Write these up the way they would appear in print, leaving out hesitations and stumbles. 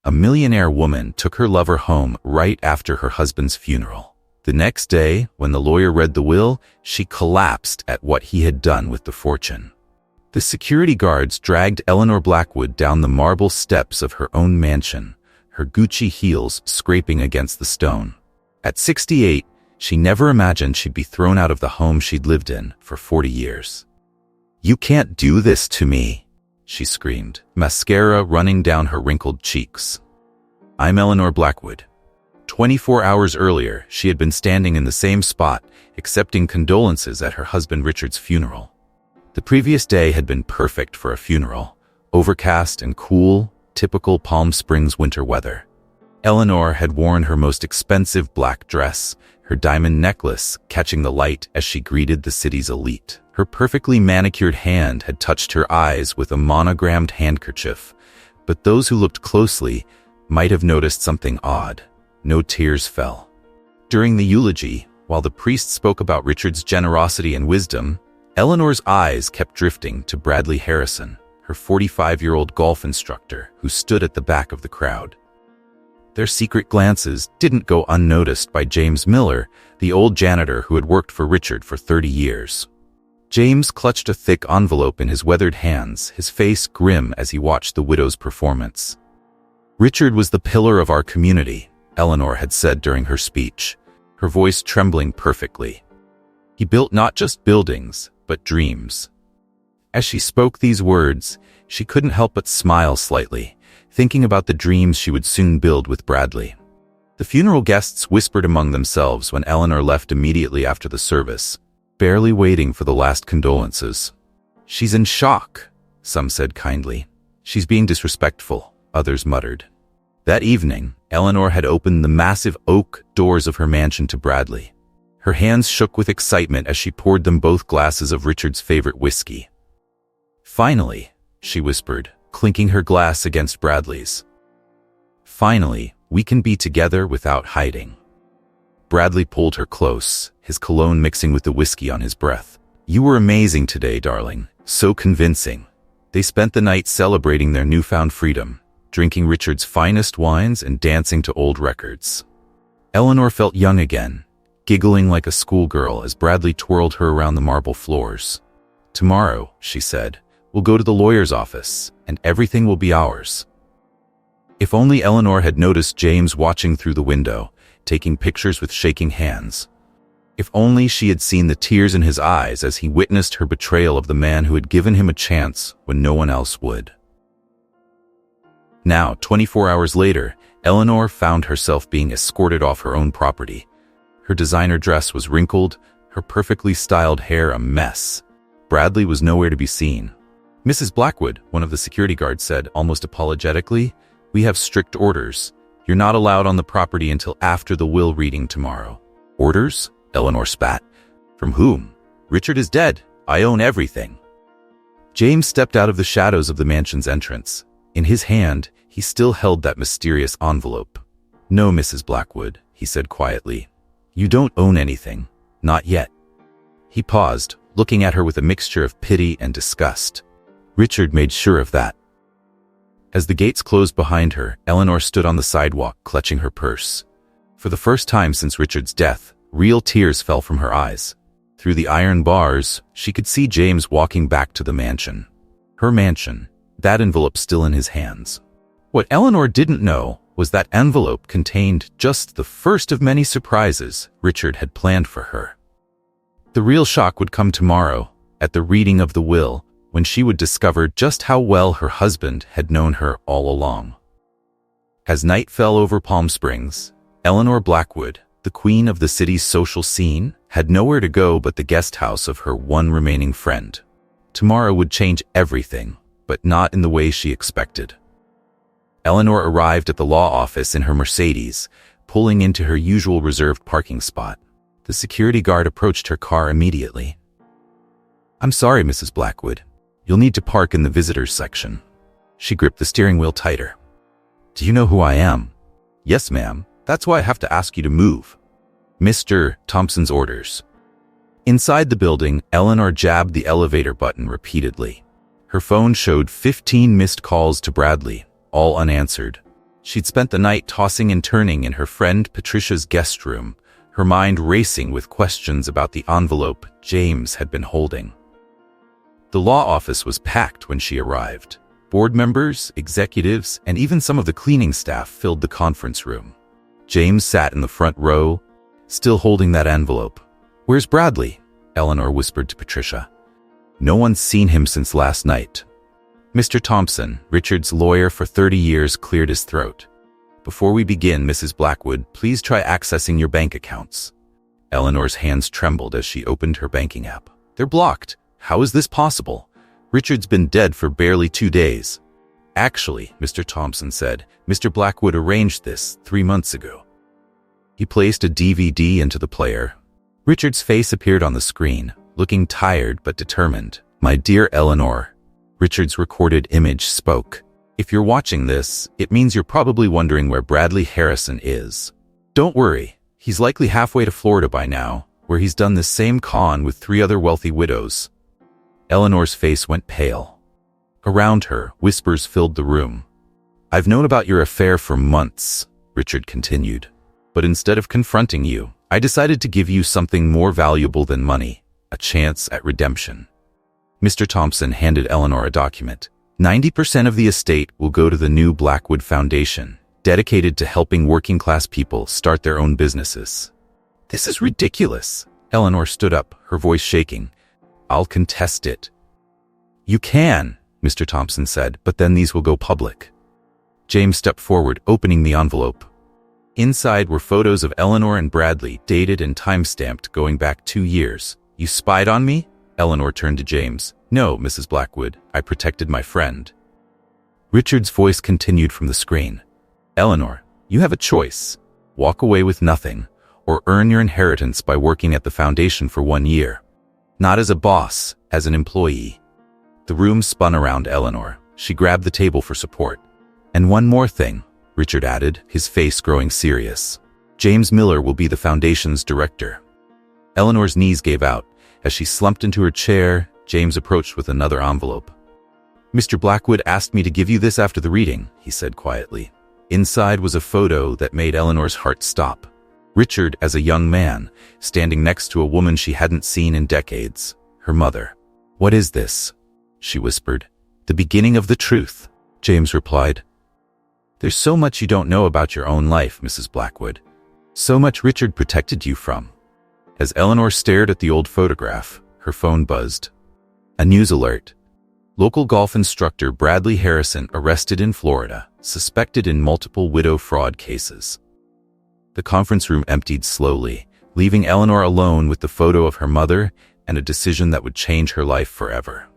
A millionaire woman took her lover home right after her husband's funeral. The next day, when the lawyer read the will, she collapsed at what he had done with the fortune. The security guards dragged Eleanor Blackwood down the marble steps of her own mansion, her Gucci heels scraping against the stone. At 68, she never imagined she'd be thrown out of the home she'd lived in for 40 years. "You can't do this to me," she screamed, mascara running down her wrinkled cheeks. "I'm Eleanor Blackwood." 24 hours earlier, she had been standing in the same spot, accepting condolences at her husband Richard's funeral. The previous day had been perfect for a funeral, overcast and cool, typical Palm Springs winter weather. Eleanor had worn her most expensive black dress, her diamond necklace catching the light as she greeted the city's elite. Her perfectly manicured hand had touched her eyes with a monogrammed handkerchief, but those who looked closely might have noticed something odd. No tears fell. During the eulogy, while the priest spoke about Richard's generosity and wisdom, Eleanor's eyes kept drifting to Bradley Harrison, her 45-year-old golf instructor who stood at the back of the crowd. Their secret glances didn't go unnoticed by James Miller, the old janitor who had worked for Richard for 30 years. James clutched a thick envelope in his weathered hands, his face grim as he watched the widow's performance. "Richard was the pillar of our community," Eleanor had said during her speech, her voice trembling perfectly. "He built not just buildings, but dreams." As she spoke these words, she couldn't help but smile slightly, thinking about the dreams she would soon build with Bradley. The funeral guests whispered among themselves when Eleanor left immediately after the service, barely waiting for the last condolences. "She's in shock," some said kindly. "She's being disrespectful," others muttered. That evening, Eleanor had opened the massive oak doors of her mansion to Bradley. Her hands shook with excitement as she poured them both glasses of Richard's favorite whiskey. "Finally," she whispered, clinking her glass against Bradley's. "Finally, we can be together without hiding." Bradley pulled her close, his cologne mixing with the whiskey on his breath. "You were amazing today, darling. So convincing." They spent the night celebrating their newfound freedom, drinking Richard's finest wines and dancing to old records. Eleanor felt young again, giggling like a schoolgirl as Bradley twirled her around the marble floors. "Tomorrow," she said, "we'll go to the lawyer's office, and everything will be ours." If only Eleanor had noticed James watching through the window, taking pictures with shaking hands. If only she had seen the tears in his eyes as he witnessed her betrayal of the man who had given him a chance when no one else would. Now, 24 hours later, Eleanor found herself being escorted off her own property. Her designer dress was wrinkled, her perfectly styled hair a mess. Bradley was nowhere to be seen. "Mrs. Blackwood," one of the security guards said, almost apologetically, "we have strict orders. You're not allowed on the property until after the will reading tomorrow." "Orders?" Eleanor spat. "From whom?" "Richard is dead. I own everything." James stepped out of the shadows of the mansion's entrance. In his hand, he still held that mysterious envelope. "No, Mrs. Blackwood," he said quietly. "You don't own anything. Not yet." He paused, looking at her with a mixture of pity and disgust. Richard made sure of that. As the gates closed behind her, Eleanor stood on the sidewalk, clutching her purse. For the first time since Richard's death, real tears fell from her eyes. Through the iron bars, she could see James walking back to the mansion. Her mansion, that envelope still in his hands. What Eleanor didn't know was that envelope contained just the first of many surprises Richard had planned for her. The real shock would come tomorrow, at the reading of the will, when she would discover just how well her husband had known her all along. As night fell over Palm Springs, Eleanor Blackwood, the queen of the city's social scene, had nowhere to go but the guest house of her one remaining friend. Tomorrow would change everything, but not in the way she expected. Eleanor arrived at the law office in her Mercedes, pulling into her usual reserved parking spot. The security guard approached her car immediately. "I'm sorry, Mrs. Blackwood. You'll need to park in the visitors section." She gripped the steering wheel tighter. "Do you know who I am?" "Yes, ma'am. That's why I have to ask you to move." "Mr. Thompson's orders." Inside the building, Eleanor jabbed the elevator button repeatedly. Her phone showed 15 missed calls to Bradley, all unanswered. She'd spent the night tossing and turning in her friend Patricia's guest room, her mind racing with questions about the envelope James had been holding. The law office was packed when she arrived. Board members, executives, and even some of the cleaning staff filled the conference room. James sat in the front row, still holding that envelope. "Where's Bradley?" Eleanor whispered to Patricia. "No one's seen him since last night." Mr. Thompson, Richard's lawyer for 30 years, cleared his throat. "Before we begin, Mrs. Blackwood, please try accessing your bank accounts." Eleanor's hands trembled as she opened her banking app. "They're blocked. How is this possible? Richard's been dead for barely 2 days." "Actually," Mr. Thompson said, "Mr. Blackwood arranged this 3 months ago." He placed a DVD into the player. Richard's face appeared on the screen, looking tired but determined. "My dear Eleanor," Richard's recorded image spoke. "If you're watching this, it means you're probably wondering where Bradley Harrison is. Don't worry, he's likely halfway to Florida by now, where he's done this same con with 3 other wealthy widows." Eleanor's face went pale. Around her, whispers filled the room. "I've known about your affair for months," Richard continued. "But instead of confronting you, I decided to give you something more valuable than money, a chance at redemption." Mr. Thompson handed Eleanor a document. 90% of the estate will go to the new Blackwood Foundation, dedicated to helping working-class people start their own businesses. "This is ridiculous." Eleanor stood up, her voice shaking. "I'll contest it." "You can," Mr. Thompson said, "but then these will go public." James stepped forward, opening the envelope. Inside were photos of Eleanor and Bradley, dated and time-stamped going back 2 years. "You spied on me?" Eleanor turned to James. "No, Mrs. Blackwood, I protected my friend." Richard's voice continued from the screen. "Eleanor, you have a choice. Walk away with nothing, or earn your inheritance by working at the foundation for 1 year. Not as a boss, as an employee." The room spun around Eleanor. She grabbed the table for support. "And one more thing," Richard added, his face growing serious. "James Miller will be the foundation's director." Eleanor's knees gave out. As she slumped into her chair, James approached with another envelope. "Mr. Blackwood asked me to give you this after the reading," he said quietly. Inside was a photo that made Eleanor's heart stop. Richard as a young man, standing next to a woman she hadn't seen in decades, her mother. "What is this?" she whispered. "The beginning of the truth," James replied. "There's so much you don't know about your own life, Mrs. Blackwood. So much Richard protected you from." As Eleanor stared at the old photograph, her phone buzzed. A news alert. Local golf instructor Bradley Harrison arrested in Florida, suspected in multiple widow fraud cases. The conference room emptied slowly, leaving Eleanor alone with the photo of her mother and a decision that would change her life forever.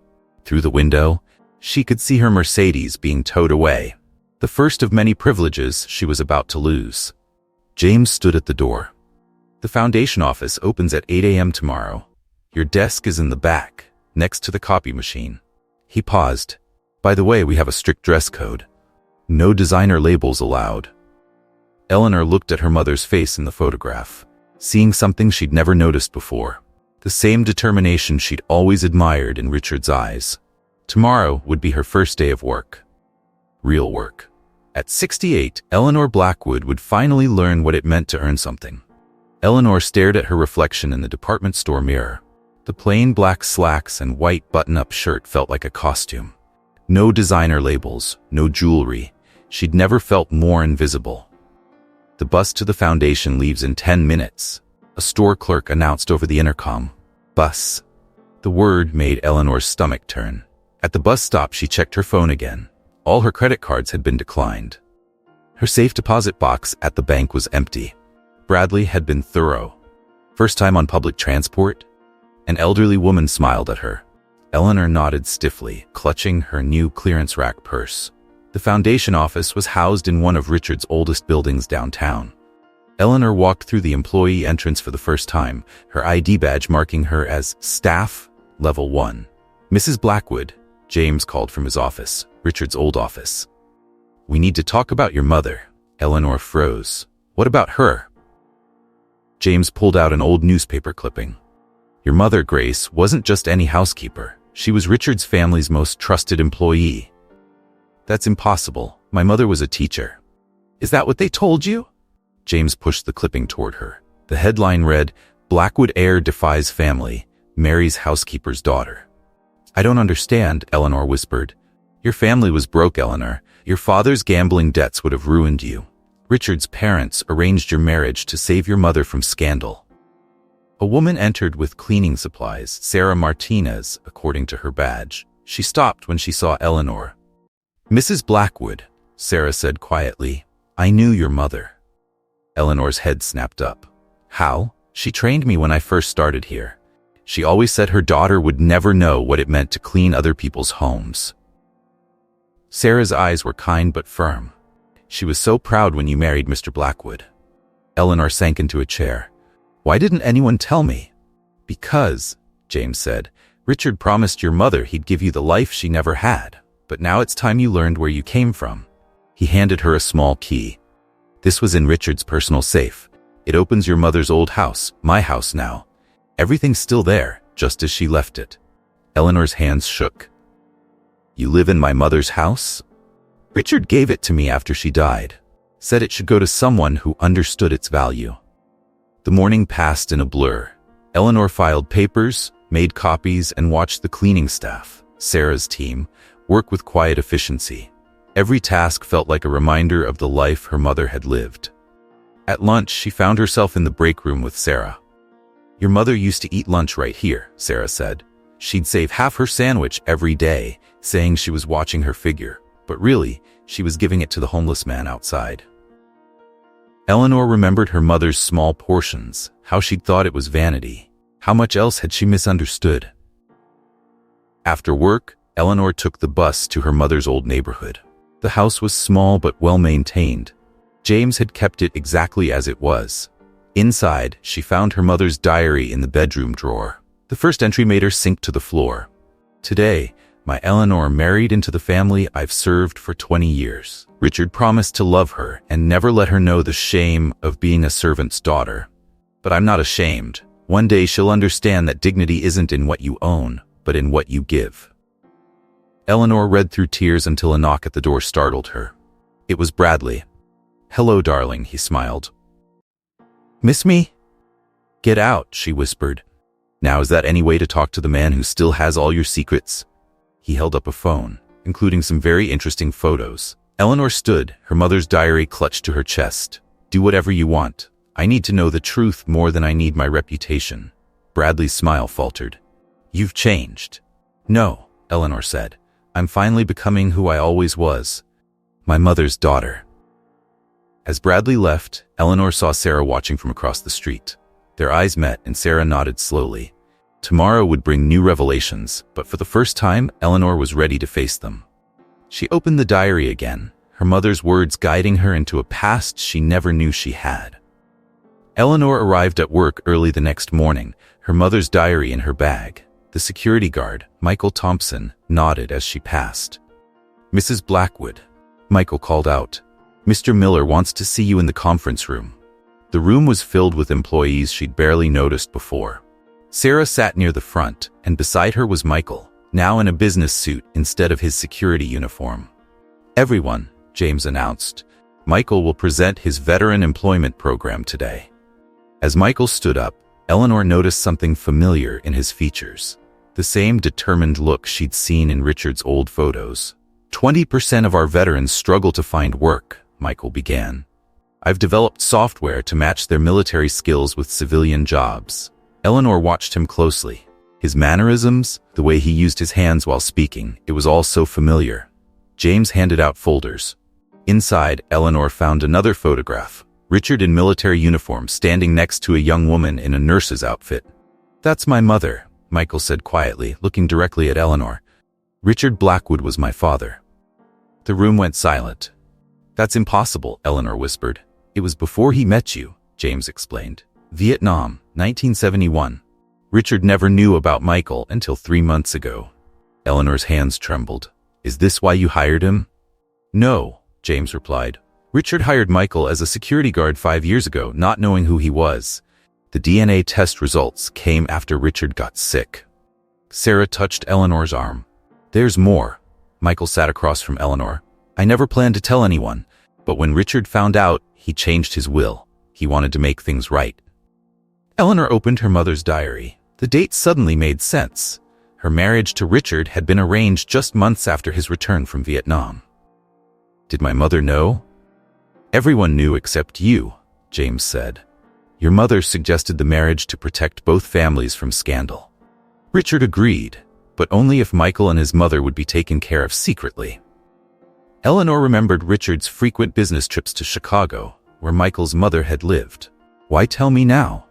Through the window, she could see her Mercedes being towed away, the first of many privileges she was about to lose. James stood at the door. "The foundation office opens at 8 a.m. tomorrow. Your desk is in the back, next to the copy machine." He paused. "By the way, we have a strict dress code. No designer labels allowed." Eleanor looked at her mother's face in the photograph, seeing something she'd never noticed before. The same determination she'd always admired in Richard's eyes. Tomorrow would be her first day of work. Real work. At 68, Eleanor Blackwood would finally learn what it meant to earn something. Eleanor stared at her reflection in the department store mirror. The plain black slacks and white button-up shirt felt like a costume. No designer labels, no jewelry. She'd never felt more invisible. "The bus to the foundation leaves in 10 minutes, a store clerk announced over the intercom. Bus. The word made Eleanor's stomach turn. At the bus stop, she checked her phone again. All her credit cards had been declined. Her safe deposit box at the bank was empty. Bradley had been thorough. First time on public transport? An elderly woman smiled at her. Eleanor nodded stiffly, clutching her new clearance rack purse. The foundation office was housed in one of Richard's oldest buildings downtown. Eleanor walked through the employee entrance for the first time, her ID badge marking her as Staff Level 1. "Mrs. Blackwood," James called from his office, Richard's old office. "We need to talk about your mother." Eleanor froze. "What about her?" James pulled out an old newspaper clipping. "Your mother, Grace, wasn't just any housekeeper. She was Richard's family's most trusted employee." "That's impossible. My mother was a teacher." Is that what they told you? James pushed the clipping toward her. The headline read, "Blackwood heir defies family, marries housekeeper's daughter." "I don't understand," Eleanor whispered. "Your family was broke, Eleanor. Your father's gambling debts would have ruined you. Richard's parents arranged your marriage to save your mother from scandal." A woman entered with cleaning supplies, Sarah Martinez, according to her badge. She stopped when she saw Eleanor. "Mrs. Blackwood," Sarah said quietly, "I knew your mother." Eleanor's head snapped up. "How? She trained me when I first started here. She always said her daughter would never know what it meant to clean other people's homes." Sarah's eyes were kind but firm. "She was so proud when you married Mr. Blackwood." Eleanor sank into a chair. "Why didn't anyone tell me?" "Because," James said, "Richard promised your mother he'd give you the life she never had. But now it's time you learned where you came from." He handed her a small key. "This was in Richard's personal safe. It opens your mother's old house, my house now. Everything's still there, just as she left it." Eleanor's hands shook. "You live in my mother's house?" "Richard gave it to me after she died. Said it should go to someone who understood its value." The morning passed in a blur. Eleanor filed papers, made copies, and watched the cleaning staff, Sarah's team, work with quiet efficiency. Every task felt like a reminder of the life her mother had lived. At lunch, she found herself in the break room with Sarah. "Your mother used to eat lunch right here," Sarah said. "She'd save half her sandwich every day, saying she was watching her figure, but really, she was giving it to the homeless man outside." Eleanor remembered her mother's small portions, how she'd thought it was vanity. How much else had she misunderstood? After work, Eleanor took the bus to her mother's old neighborhood. The house was small but well-maintained. James had kept it exactly as it was. Inside, she found her mother's diary in the bedroom drawer. The first entry made her sink to the floor. "Today, my Eleanor married into the family I've served for 20 years. Richard promised to love her and never let her know the shame of being a servant's daughter. But I'm not ashamed. One day she'll understand that dignity isn't in what you own, but in what you give." Eleanor read through tears until a knock at the door startled her. It was Bradley. "Hello, darling," he smiled. "Miss me?" "Get out," she whispered. "Now is that any way to talk to the man who still has all your secrets?" He held up a phone, including some very interesting photos. Eleanor stood, her mother's diary clutched to her chest. "Do whatever you want. I need to know the truth more than I need my reputation." Bradley's smile faltered. "You've changed." "No," Eleanor said. "I'm finally becoming who I always was. My mother's daughter." As Bradley left, Eleanor saw Sarah watching from across the street. Their eyes met and Sarah nodded slowly. Tomorrow would bring new revelations, but for the first time, Eleanor was ready to face them. She opened the diary again, her mother's words guiding her into a past she never knew she had. Eleanor arrived at work early the next morning, her mother's diary in her bag. The security guard, Michael Thompson, nodded as she passed. "Mrs. Blackwood," Michael called out. "Mr. Miller wants to see you in the conference room." The room was filled with employees she'd barely noticed before. Sarah sat near the front, and beside her was Michael, now in a business suit instead of his security uniform. "Everyone," James announced. "Michael will present his veteran employment program today." As Michael stood up, Eleanor noticed something familiar in his features. The same determined look she'd seen in Richard's old photos. 20% of our veterans struggle to find work," Michael began. "I've developed software to match their military skills with civilian jobs." Eleanor watched him closely. His mannerisms, the way he used his hands while speaking, it was all so familiar. James handed out folders. Inside, Eleanor found another photograph. Richard in military uniform standing next to a young woman in a nurse's outfit. "That's my mother," Michael said quietly, looking directly at Eleanor. "Richard Blackwood was my father." The room went silent. "That's impossible," Eleanor whispered. "It was before he met you," James explained. "Vietnam, 1971. Richard never knew about Michael until 3 months ago." Eleanor's hands trembled. "Is this why you hired him?" "No," James replied. "Richard hired Michael as a security guard 5 years ago, not knowing who he was. The DNA test results came after Richard got sick." Sarah touched Eleanor's arm. "There's more." Michael sat across from Eleanor. "I never planned to tell anyone, But when Richard found out, he changed his will. He wanted to make things right. Eleanor opened her mother's diary. The date suddenly made sense. Her marriage to Richard had been arranged just months after his return from Vietnam. "Did my mother know?" "Everyone knew except you," James said. "Your mother suggested the marriage to protect both families from scandal." Richard agreed, but only if Michael and his mother would be taken care of secretly. Eleanor remembered Richard's frequent business trips to Chicago, where Michael's mother had lived. "Why tell me now?"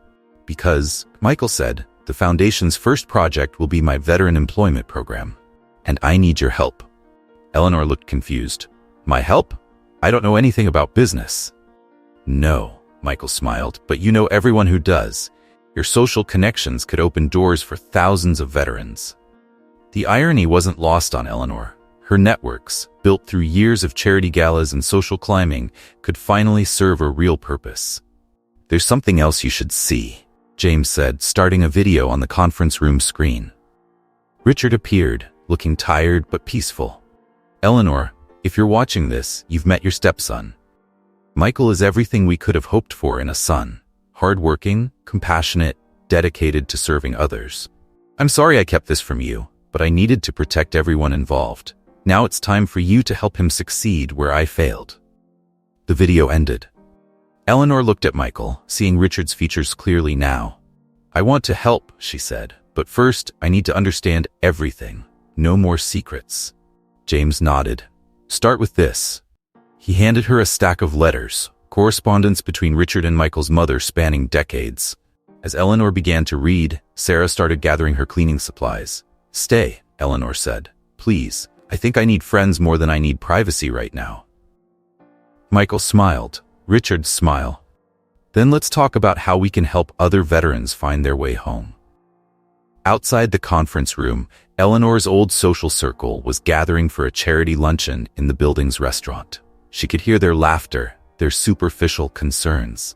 "Because," Michael said, "the Foundation's first project will be my veteran employment program, and I need your help." Eleanor looked confused. "My help? I don't know anything about business." "No," Michael smiled, "but you know everyone who does. Your social connections could open doors for thousands of veterans." The irony wasn't lost on Eleanor. Her networks, built through years of charity galas and social climbing, could finally serve a real purpose. "There's something else you should see," James said, starting a video on the conference room screen. Richard appeared, looking tired but peaceful. "Eleanor, if you're watching this, you've met your stepson. Michael is everything we could have hoped for in a son. Hardworking, compassionate, dedicated to serving others. I'm sorry I kept this from you, but I needed to protect everyone involved. Now it's time for you to help him succeed where I failed." The video ended. Eleanor looked at Michael, seeing Richard's features clearly now. "I want to help," she said, "but first I need to understand everything. No more secrets." James nodded. "Start with this." He handed her a stack of letters, correspondence between Richard and Michael's mother spanning decades. As Eleanor began to read, Sarah started gathering her cleaning supplies. "Stay," Eleanor said. "Please. I think I need friends more than I need privacy right now." Michael smiled. Richard's smile. "Then let's talk about how we can help other veterans find their way home." Outside the conference room, Eleanor's old social circle was gathering for a charity luncheon in the building's restaurant. She could hear their laughter, their superficial concerns.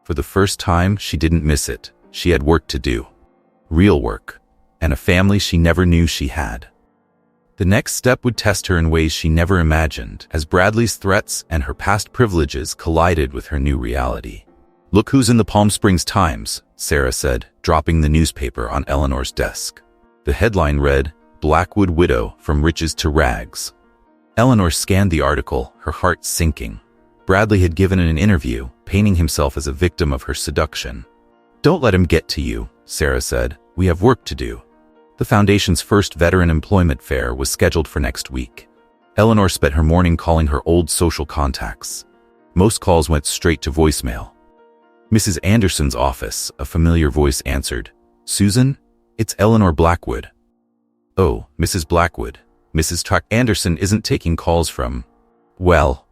For the first time, she didn't miss it. She had work to do. Real work. And a family she never knew she had. The next step would test her in ways she never imagined, as Bradley's threats and her past privileges collided with her new reality. "Look who's in the Palm Springs Times," Sarah said, dropping the newspaper on Eleanor's desk. The headline read, "Blackwood Widow from Riches to Rags." Eleanor scanned the article, her heart sinking. Bradley had given an interview, painting himself as a victim of her seduction. "Don't let him get to you," Sarah said. "We have work to do." The Foundation's first veteran employment fair was scheduled for next week. Eleanor spent her morning calling her old social contacts. Most calls went straight to voicemail. "Mrs. Anderson's office," a familiar voice answered. "Susan? It's Eleanor Blackwood." "Oh, Mrs. Blackwood. Mrs. Anderson isn't taking calls from..." "Well..."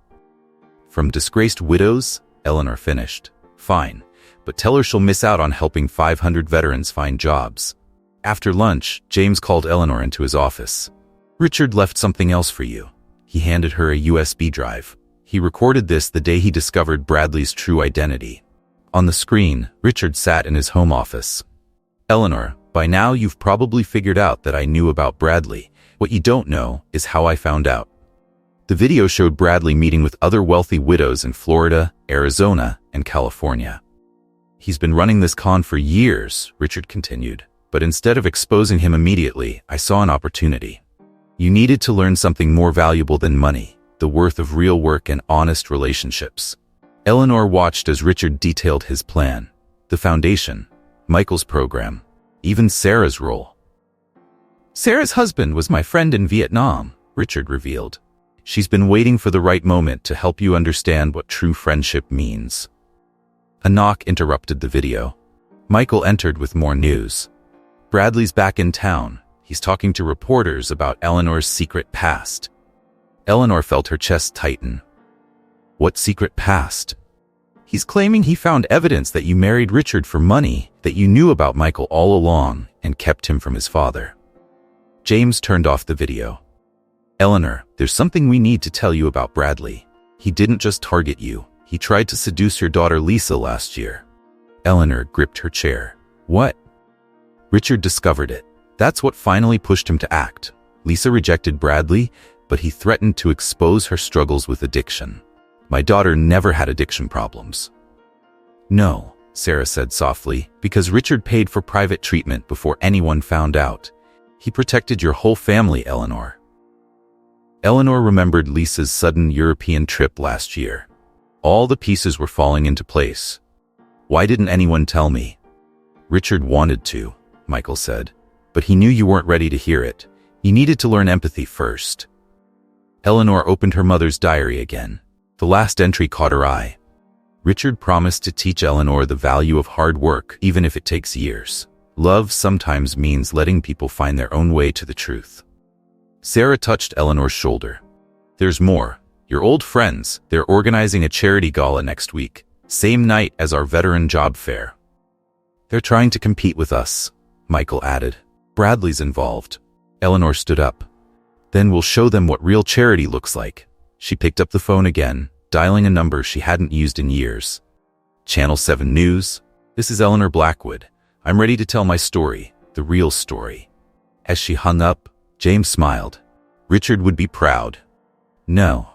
"From disgraced widows?" Eleanor finished. "Fine, but tell her she'll miss out on helping 500 veterans find jobs." After lunch, James called Eleanor into his office. "Richard left something else for you." He handed her a USB drive. He recorded this the day he discovered Bradley's true identity. On the screen, Richard sat in his home office. "Eleanor, by now you've probably figured out that I knew about Bradley. What you don't know is how I found out." The video showed Bradley meeting with other wealthy widows in Florida, Arizona, and California. "He's been running this con for years," Richard continued. "But instead of exposing him immediately, I saw an opportunity. You needed to learn something more valuable than money, the worth of real work and honest relationships." Eleanor watched as Richard detailed his plan. The Foundation, Michael's program, even Sarah's role. "Sarah's husband was my friend in Vietnam," Richard revealed. "She's been waiting for the right moment to help you understand what true friendship means." A knock interrupted the video. Michael entered with more news. "Bradley's back in town. He's talking to reporters about Eleanor's secret past." Eleanor felt her chest tighten. "What secret past?" "He's claiming he found evidence that you married Richard for money, that you knew about Michael all along and kept him from his father." James turned off the video. "Eleanor, there's something we need to tell you about Bradley. He didn't just target you. He tried to seduce your daughter Lisa last year." Eleanor gripped her chair. "What?" Richard discovered it. That's what finally pushed him to act. Lisa rejected Bradley, but he threatened to expose her struggles with addiction. My daughter never had addiction problems. No, Sarah said softly, because Richard paid for private treatment before anyone found out. He protected your whole family, Eleanor. Eleanor remembered Lisa's sudden European trip last year. All the pieces were falling into place. Why didn't anyone tell me? Richard wanted to, Michael said, but he knew you weren't ready to hear it. You needed to learn empathy first. Eleanor opened her mother's diary again. The last entry caught her eye. Richard promised to teach Eleanor the value of hard work, even if it takes years. Love sometimes means letting people find their own way to the truth. Sarah touched Eleanor's shoulder. There's more. Your old friends, they're organizing a charity gala next week, same night as our veteran job fair. They're trying to compete with us, Michael added. Bradley's involved. Eleanor stood up. Then we'll show them what real charity looks like. She picked up the phone again, dialing a number she hadn't used in years. Channel 7 News. This is Eleanor Blackwood. I'm ready to tell my story, the real story. As she hung up, James smiled. Richard would be proud. No,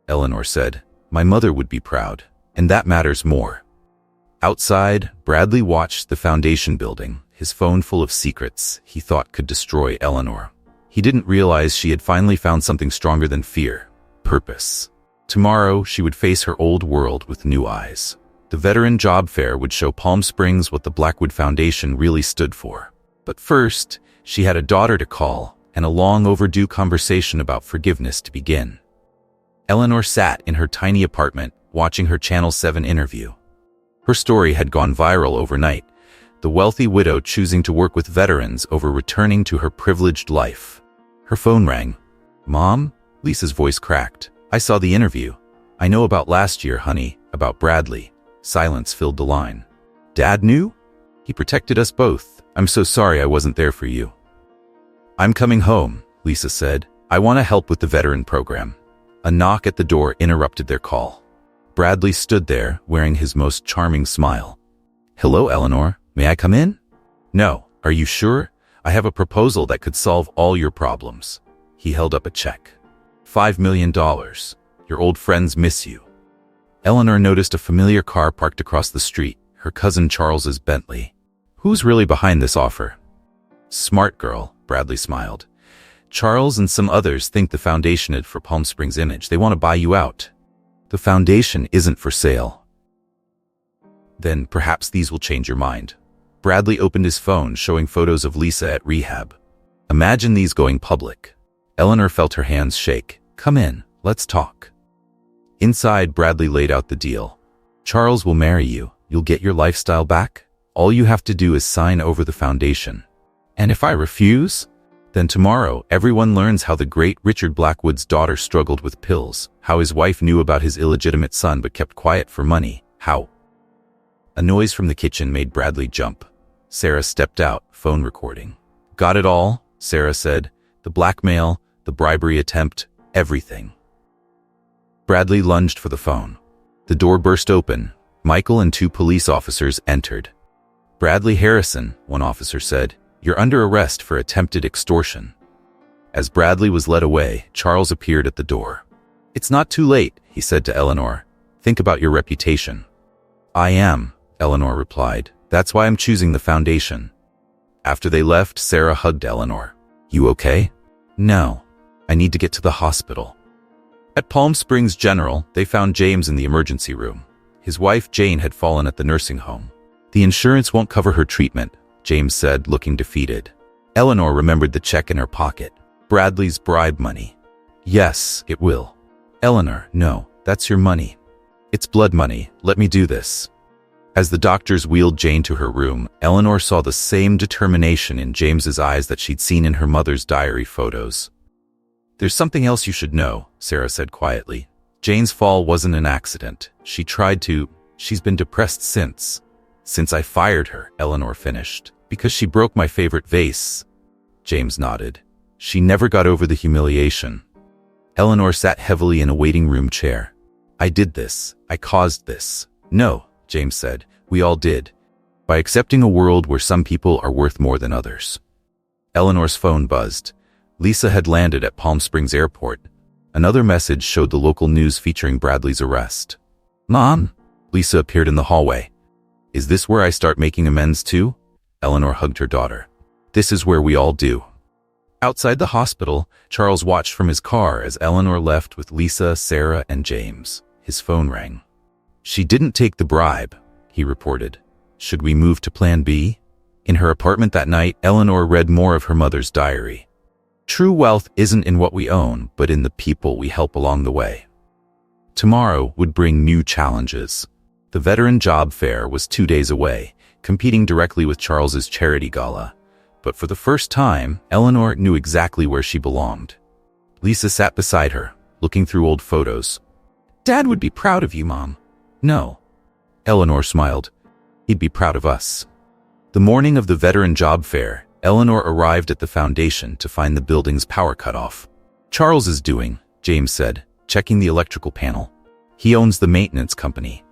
Eleanor said. My mother would be proud, and that matters more. Outside, Bradley watched the foundation building, his phone full of secrets he thought could destroy Eleanor. He didn't realize she had finally found something stronger than fear, purpose. Tomorrow, she would face her old world with new eyes. The veteran job fair would show Palm Springs what the Blackwood Foundation really stood for. But first, she had a daughter to call, and a long overdue conversation about forgiveness to begin. Eleanor sat in her tiny apartment, watching her Channel 7 interview. Her story had gone viral overnight, the wealthy widow choosing to work with veterans over returning to her privileged life. Her phone rang. Mom? Lisa's voice cracked. I saw the interview. I know about last year, honey, about Bradley. Silence filled the line. Dad knew? He protected us both. I'm so sorry I wasn't there for you. I'm coming home, Lisa said. I want to help with the veteran program. A knock at the door interrupted their call. Bradley stood there, wearing his most charming smile. Hello, Eleanor. May I come in? No. Are you sure? I have a proposal that could solve all your problems. He held up a check. $5 million. Your old friends miss you. Eleanor noticed a familiar car parked across the street, her cousin Charles's Bentley. Who's really behind this offer? Smart girl, Bradley smiled. Charles and some others think the foundation is for Palm Springs image. They want to buy you out. The foundation isn't for sale. Then perhaps these will change your mind. Bradley opened his phone, showing photos of Lisa at rehab. Imagine these going public. Eleanor felt her hands shake. Come in, let's talk. Inside, Bradley laid out the deal. Charles will marry you. You'll get your lifestyle back. All you have to do is sign over the foundation. And if I refuse? Then tomorrow, everyone learns how the great Richard Blackwood's daughter struggled with pills, how his wife knew about his illegitimate son but kept quiet for money, how... A noise from the kitchen made Bradley jump. Sarah stepped out, phone recording. Got it all, Sarah said. The blackmail, the bribery attempt, everything. Bradley lunged for the phone. The door burst open. Michael and two police officers entered. Bradley Harrison, one officer said, you're under arrest for attempted extortion. As Bradley was led away, Charles appeared at the door. It's not too late, he said to Eleanor. Think about your reputation. I am, Eleanor replied. That's why I'm choosing the foundation. After they left, Sarah hugged Eleanor. You okay? No. I need to get to the hospital. At Palm Springs General, they found James in the emergency room. His wife, Jane, had fallen at the nursing home. The insurance won't cover her treatment, James said, looking defeated. Eleanor remembered the check in her pocket. Bradley's bribe money. Yes, it will. Eleanor, no, that's your money. It's blood money. Let me do this. As the doctors wheeled Jane to her room, Eleanor saw the same determination in James's eyes that she'd seen in her mother's diary photos. There's something else you should know, Sarah said quietly. Jane's fall wasn't an accident. She's been depressed since. Since I fired her, Eleanor finished. Because she broke my favorite vase. James nodded. She never got over the humiliation. Eleanor sat heavily in a waiting room chair. I did this. I caused this. No, James said. We all did. By accepting a world where some people are worth more than others. Eleanor's phone buzzed. Lisa had landed at Palm Springs Airport. Another message showed the local news featuring Bradley's arrest. "Mom?" Lisa appeared in the hallway. "Is this where I start making amends too?" Eleanor hugged her daughter. "This is where we all do." Outside the hospital, Charles watched from his car as Eleanor left with Lisa, Sarah, and James. His phone rang. "She didn't take the bribe," he reported. "Should we move to Plan B?" In her apartment that night, Eleanor read more of her mother's diary. "True wealth isn't in what we own, but in the people we help along the way." Tomorrow would bring new challenges. The veteran job fair was 2 days away, competing directly with Charles's charity gala. But for the first time, Eleanor knew exactly where she belonged. Lisa sat beside her, looking through old photos. "Dad would be proud of you, Mom." "No." Eleanor smiled. "He'd be proud of us." The morning of the veteran job fair, Eleanor arrived at the foundation to find the building's power cut off. "Charles is doing," James said, checking the electrical panel. "He owns the maintenance company."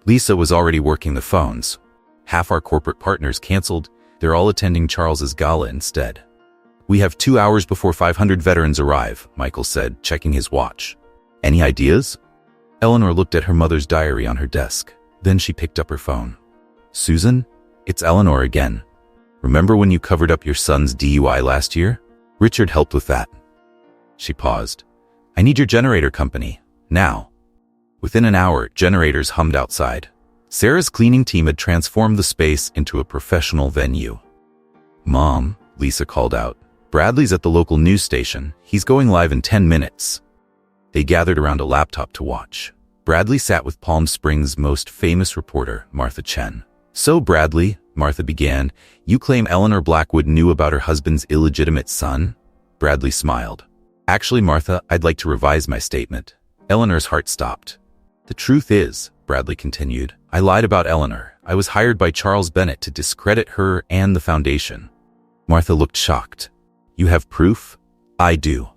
Lisa was already working the phones. "Half our corporate partners canceled. They're all attending Charles's gala instead." "We have 2 hours before 500 veterans arrive," Michael said, checking his watch. "Any ideas?" Eleanor looked at her mother's diary on her desk. Then she picked up her phone. "Susan? It's Eleanor again. Remember when you covered up your son's DUI last year? Richard helped with that." She paused. "I need your generator company. Now." Within an hour, generators hummed outside. Sarah's cleaning team had transformed the space into a professional venue. "Mom," Lisa called out, "Bradley's at the local news station. He's going live in 10 minutes. They gathered around a laptop to watch. Bradley sat with Palm Springs' most famous reporter, Martha Chen. "So Bradley," Martha began, "you claim Eleanor Blackwood knew about her husband's illegitimate son?" Bradley smiled. "Actually, Martha, I'd like to revise my statement." Eleanor's heart stopped. "The truth is," Bradley continued, "I lied about Eleanor. I was hired by Charles Bennett to discredit her and the foundation." Martha looked shocked. "You have proof?" "I do."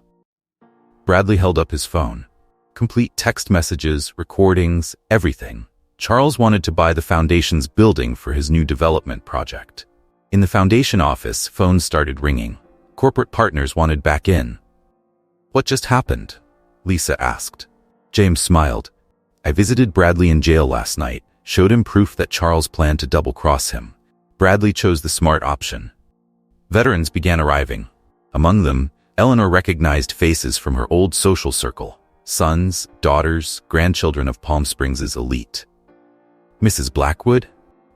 Bradley held up his phone. Complete text messages, recordings, everything. Charles wanted to buy the foundation's building for his new development project. In the foundation office, phones started ringing. Corporate partners wanted back in. "What just happened?" Lisa asked. James smiled. "I visited Bradley in jail last night, showed him proof that Charles planned to double-cross him. Bradley chose the smart option." Veterans began arriving. Among them, Eleanor recognized faces from her old social circle, sons, daughters, grandchildren of Palm Springs' elite. "Mrs. Blackwood?"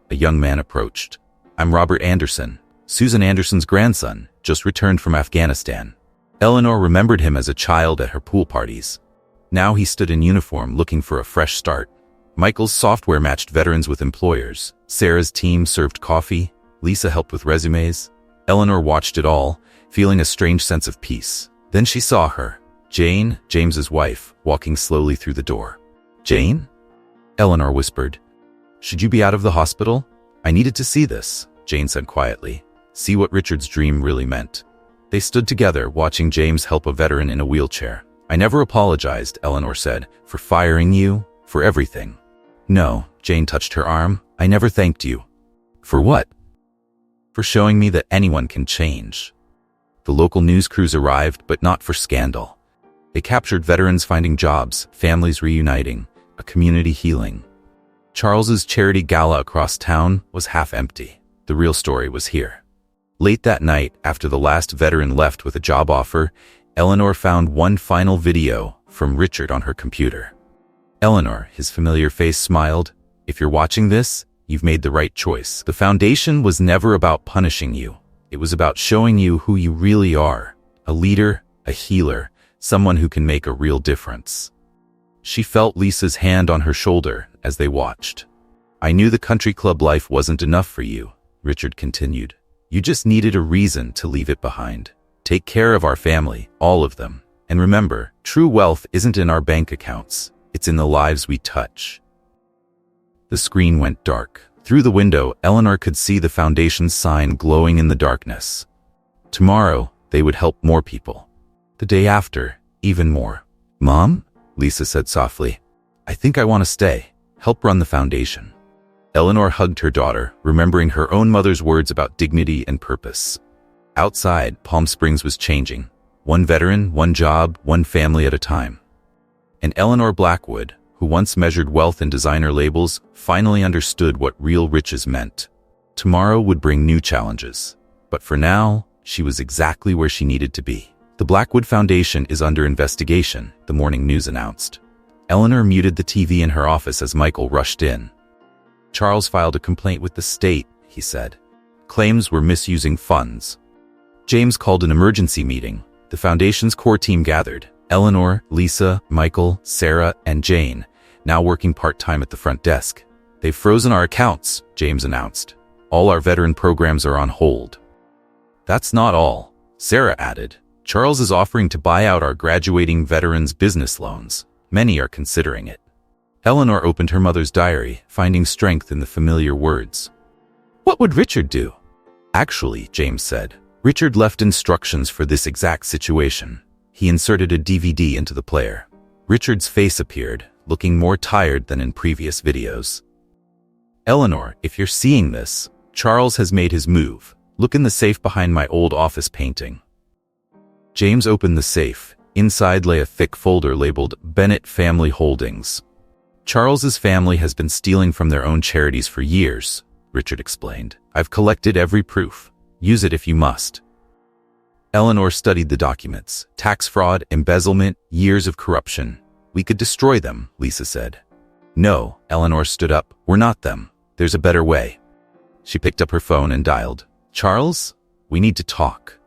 A young man approached. "I'm Robert Anderson, Susan Anderson's grandson, just returned from Afghanistan." Eleanor remembered him as a child at her pool parties. Now he stood in uniform looking for a fresh start. Michael's software matched veterans with employers. Sarah's team served coffee. Lisa helped with resumes. Eleanor watched it all, feeling a strange sense of peace. Then she saw her, Jane, James's wife, walking slowly through the door. "Jane?" Eleanor whispered. "Should you be out of the hospital?" "I needed to see this," Jane said quietly. See what Richard's dream really meant. They stood together, watching James help a veteran in a wheelchair. "I never apologized," Eleanor said, "for firing you, for everything." "No," Jane touched her arm. "I never thanked you." "For what?" "For showing me that anyone can change." The local news crews arrived, but not for scandal. They captured veterans finding jobs, families reuniting, a community healing. Charles's charity gala across town was half empty. The real story was here. Late that night, after the last veteran left with a job offer, Eleanor found one final video from Richard on her computer. "Eleanor," his familiar face smiled, "if you're watching this, you've made the right choice. The foundation was never about punishing you. It was about showing you who you really are. A leader, a healer, someone who can make a real difference." She felt Lisa's hand on her shoulder as they watched. "I knew the country club life wasn't enough for you," Richard continued. "You just needed a reason to leave it behind. Take care of our family, all of them. And remember, true wealth isn't in our bank accounts. It's in the lives we touch." The screen went dark. Through the window, Eleanor could see the foundation's sign glowing in the darkness. Tomorrow, they would help more people. The day after, even more. "Mom?" Lisa said softly. "I think I want to stay. Help run the foundation." Eleanor hugged her daughter, remembering her own mother's words about dignity and purpose. Outside, Palm Springs was changing. One veteran, one job, one family at a time. And Eleanor Blackwood, who once measured wealth in designer labels, finally understood what real riches meant. Tomorrow would bring new challenges. But for now, she was exactly where she needed to be. The Blackwood Foundation is under investigation, the morning news announced. Eleanor muted the TV in her office as Michael rushed in. Charles filed a complaint with the state, he said. Claims were misusing funds. James called an emergency meeting. The foundation's core team gathered. Eleanor, Lisa, Michael, Sarah, and Jane, now working part-time at the front desk. They've frozen our accounts, James announced. All our veteran programs are on hold. That's not all, Sarah added. Charles is offering to buy out our graduating veterans' business loans. Many are considering it. Eleanor opened her mother's diary, finding strength in the familiar words. What would Richard do? Actually, James said, Richard left instructions for this exact situation. He inserted a DVD into the player. Richard's face appeared, looking more tired than in previous videos. Eleanor, if you're seeing this, Charles has made his move. Look in the safe behind my old office painting. James opened the safe. Inside lay a thick folder labeled Bennett Family Holdings. Charles's family has been stealing from their own charities for years, Richard explained. I've collected every proof. Use it if you must. Eleanor studied the documents. Tax fraud, embezzlement, years of corruption. We could destroy them, Lisa said. No, Eleanor stood up. We're not them. There's a better way. She picked up her phone and dialed. Charles, we need to talk.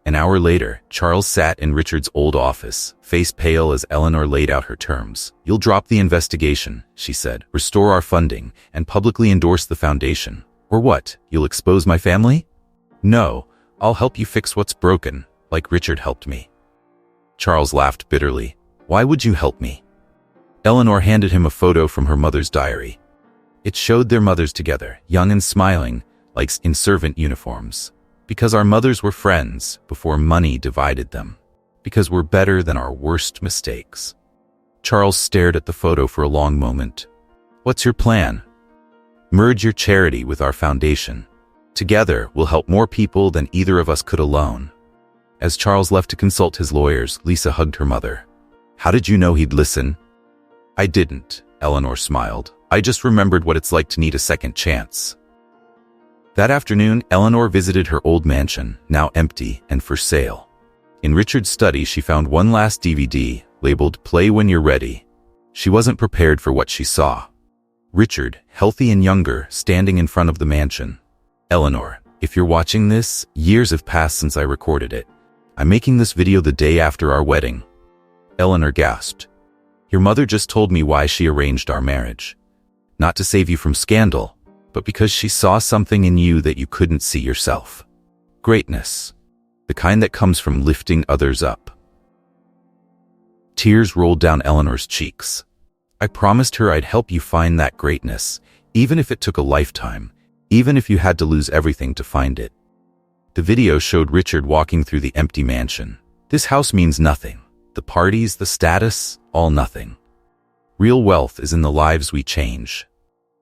An hour later, Charles sat in Richard's old office, face pale as Eleanor laid out her terms. You'll drop the investigation, she said, restore our funding, and publicly endorse the foundation. Or what? You'll expose my family? No, I'll help you fix what's broken, like Richard helped me. Charles laughed bitterly. Why would you help me? Eleanor handed him a photo from her mother's diary. It showed their mothers together, young and smiling, like in servant uniforms. Because our mothers were friends before money divided them. Because we're better than our worst mistakes. Charles stared at the photo for a long moment. What's your plan? Merge your charity with our foundation. Together, we'll help more people than either of us could alone. As Charles left to consult his lawyers, Lisa hugged her mother. How did you know he'd listen? I didn't, Eleanor smiled. I just remembered what it's like to need a second chance. That afternoon, Eleanor visited her old mansion, now empty and for sale. In Richard's study, she found one last DVD, labeled Play When You're Ready. She wasn't prepared for what she saw. Richard, healthy and younger, standing in front of the mansion. Eleanor, if you're watching this, years have passed since I recorded it. I'm making this video the day after our wedding. Eleanor gasped. Your mother just told me why she arranged our marriage. Not to save you from scandal, but because she saw something in you that you couldn't see yourself. Greatness. The kind that comes from lifting others up. Tears rolled down Eleanor's cheeks. I promised her I'd help you find that greatness, even if it took a lifetime. Even if you had to lose everything to find it. The video showed Richard walking through the empty mansion. This house means nothing. The parties, the status, all nothing. Real wealth is in the lives we change.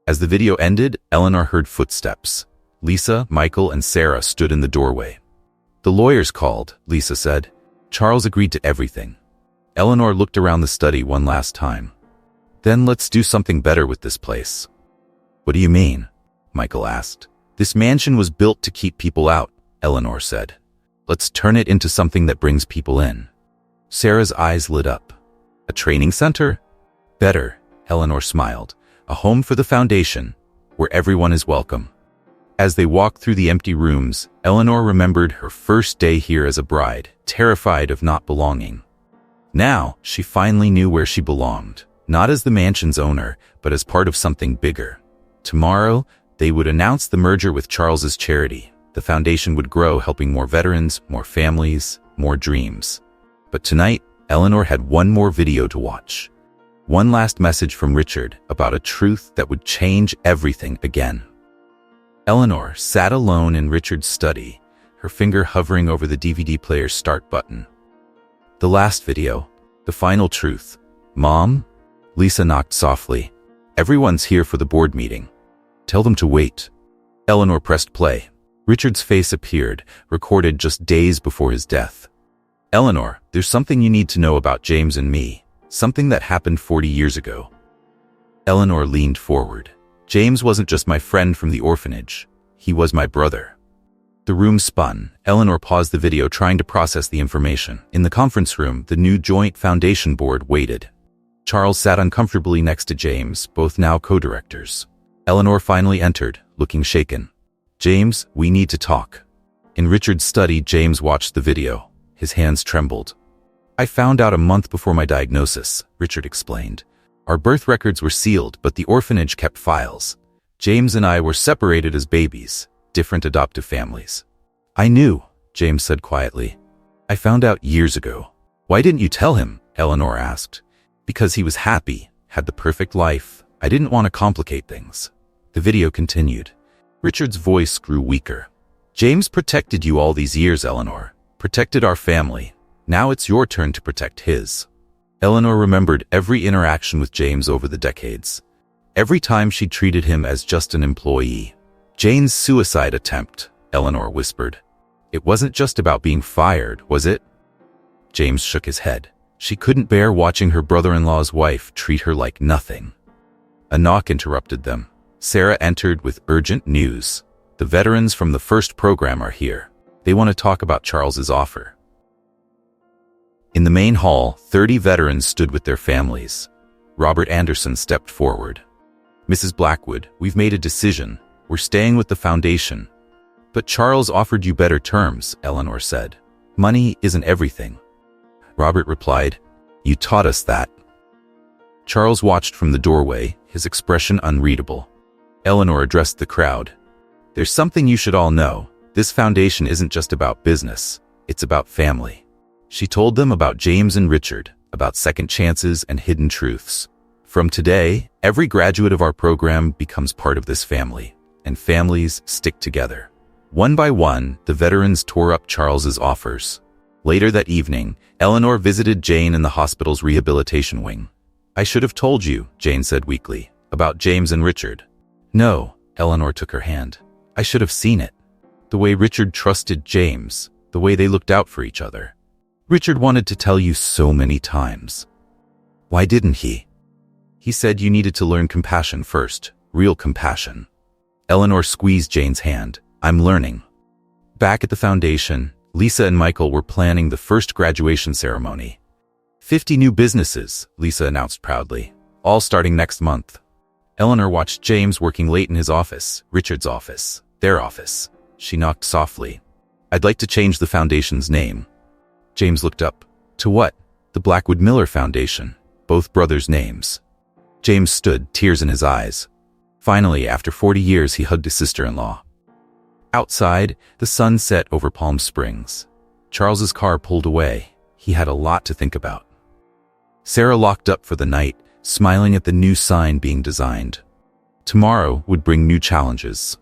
As the video ended, Eleanor heard footsteps. Lisa, Michael, and Sarah stood in the doorway. The lawyers called, Lisa said. Charles agreed to everything. Eleanor looked around the study one last time. Then let's do something better with this place. What do you mean? Michael asked. This mansion was built to keep people out, Eleanor said. Let's turn it into something that brings people in. Sarah's eyes lit up. A training center? Better, Eleanor smiled. A home for the foundation, where everyone is welcome. As they walked through the empty rooms, Eleanor remembered her first day here as a bride, terrified of not belonging. Now, she finally knew where she belonged, not as the mansion's owner, but as part of something bigger. Tomorrow, they would announce the merger with Charles's charity. The foundation would grow, helping more veterans, more families, more dreams. But tonight, Eleanor had one more video to watch. One last message from Richard about a truth that would change everything again. Eleanor sat alone in Richard's study, her finger hovering over the DVD player's start button. The last video, the final truth. Mom? Lisa knocked softly. Everyone's here for the board meeting. Tell them to wait. Eleanor pressed play. Richard's face appeared, recorded just days before his death. Eleanor, there's something you need to know about James and me. Something that happened 40 years ago. Eleanor leaned forward. James wasn't just my friend from the orphanage. He was my brother. The room spun. Eleanor paused the video, trying to process the information. In the conference room, the new joint foundation board waited. Charles sat uncomfortably next to James, both now co-directors. Eleanor finally entered, looking shaken. James, we need to talk. In Richard's study, James watched the video. His hands trembled. I found out a month before my diagnosis, Richard explained. Our birth records were sealed, but the orphanage kept files. James and I were separated as babies, different adoptive families. I knew, James said quietly. I found out years ago. Why didn't you tell him? Eleanor asked. Because he was happy, had the perfect life. I didn't want to complicate things. The video continued. Richard's voice grew weaker. James protected you all these years, Eleanor. Protected our family. Now it's your turn to protect his. Eleanor remembered every interaction with James over the decades. Every time she treated him as just an employee. Jane's suicide attempt, Eleanor whispered. It wasn't just about being fired, was it? James shook his head. She couldn't bear watching her brother-in-law's wife treat her like nothing. A knock interrupted them. Sarah entered with urgent news. The veterans from the first program are here. They want to talk about Charles's offer. In the main hall, 30 veterans stood with their families. Robert Anderson stepped forward. Mrs. Blackwood, we've made a decision. We're staying with the foundation. But Charles offered you better terms, Eleanor said. Money isn't everything. Robert replied, You taught us that. Charles watched from the doorway, his expression unreadable. Eleanor addressed the crowd. There's something you should all know. This foundation isn't just about business. It's about family. She told them about James and Richard, about second chances and hidden truths. From today, every graduate of our program becomes part of this family, and families stick together. One by one, the veterans tore up Charles's offers. Later that evening, Eleanor visited Jane in the hospital's rehabilitation wing. I should have told you, Jane said weakly, about James and Richard. No, Eleanor took her hand. I should have seen it. The way Richard trusted James, the way they looked out for each other. Richard wanted to tell you so many times. Why didn't he? He said you needed to learn compassion first, real compassion. Eleanor squeezed Jane's hand. I'm learning. Back at the foundation, Lisa and Michael were planning the first graduation ceremony. 50 new businesses, Lisa announced proudly, all starting next month. Eleanor watched James working late in his office, Richard's office, their office. She knocked softly. I'd like to change the foundation's name. James looked up. To what? The Blackwood Miller Foundation, both brothers' names. James stood, tears in his eyes. Finally, after 40 years, he hugged his sister-in-law. Outside, the sun set over Palm Springs. Charles's car pulled away. He had a lot to think about. Sarah locked up for the night, smiling at the new sign being designed. Tomorrow would bring new challenges.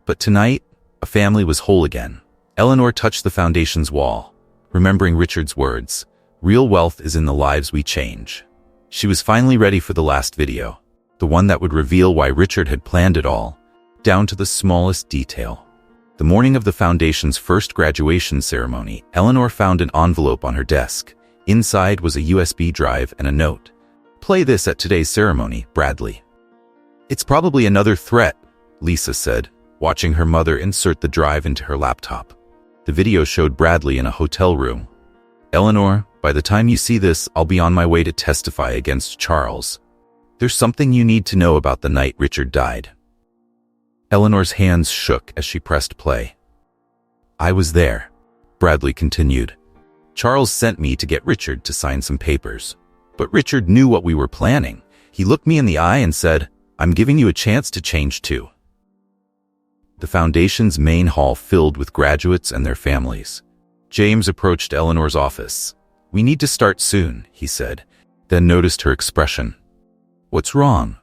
But tonight, a family was whole again. Eleanor touched the foundation's wall, remembering Richard's words, real wealth is in the lives we change. She was finally ready for the last video, the one that would reveal why Richard had planned it all, down to the smallest detail. The morning of the foundation's first graduation ceremony, Eleanor found an envelope on her desk. Inside was a USB drive and a note. Play this at today's ceremony, Bradley. It's probably another threat, Lisa said, watching her mother insert the drive into her laptop. The video showed Bradley in a hotel room. Eleanor, by the time you see this, I'll be on my way to testify against Charles. There's something you need to know about the night Richard died. Eleanor's hands shook as she pressed play. I was there, Bradley continued. Charles sent me to get Richard to sign some papers. But Richard knew what we were planning. He looked me in the eye and said, I'm giving you a chance to change too. The foundation's main hall filled with graduates and their families. James approached Eleanor's office. We need to start soon, he said, then noticed her expression. What's wrong?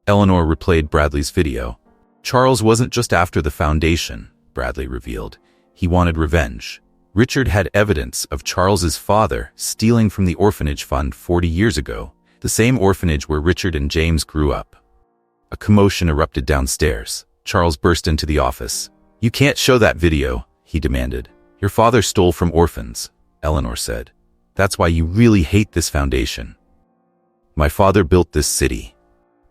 Eleanor replayed Bradley's video. Charles wasn't just after the foundation, Bradley revealed. He wanted revenge. Richard had evidence of Charles's father stealing from the orphanage fund 40 years ago, the same orphanage where Richard and James grew up. A commotion erupted downstairs. Charles burst into the office. You can't show that video, he demanded. Your father stole from orphans, Eleanor said. That's why you really hate this foundation. My father built this city.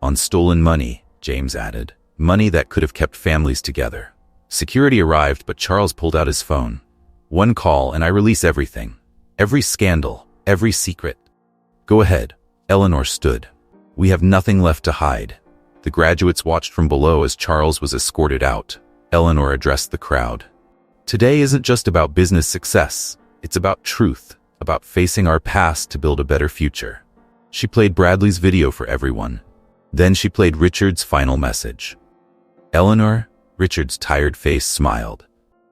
On stolen money, James added. Money that could have kept families together. Security arrived, but Charles pulled out his phone. One call and I release everything. Every scandal, every secret. Go ahead. Eleanor stood. We have nothing left to hide. The graduates watched from below as Charles was escorted out. Eleanor addressed the crowd. Today isn't just about business success. It's about truth, about facing our past to build a better future. She played Bradley's video for everyone. Then she played Richard's final message. Eleanor, Richard's tired face smiled.